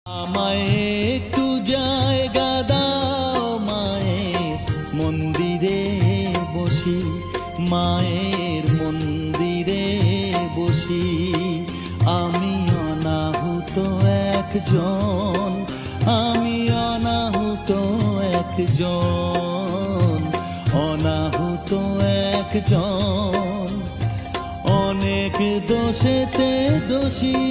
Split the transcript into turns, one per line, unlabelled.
আমায় একটু জায়গা দাও, মায়ের মন্দিরে বসি, মায়ের মন্দিরে বসি। আমি অনাহুত একজন, আমি অনাহুত একজন, অনাহুত একজন। অনেক দোষেতে দোষী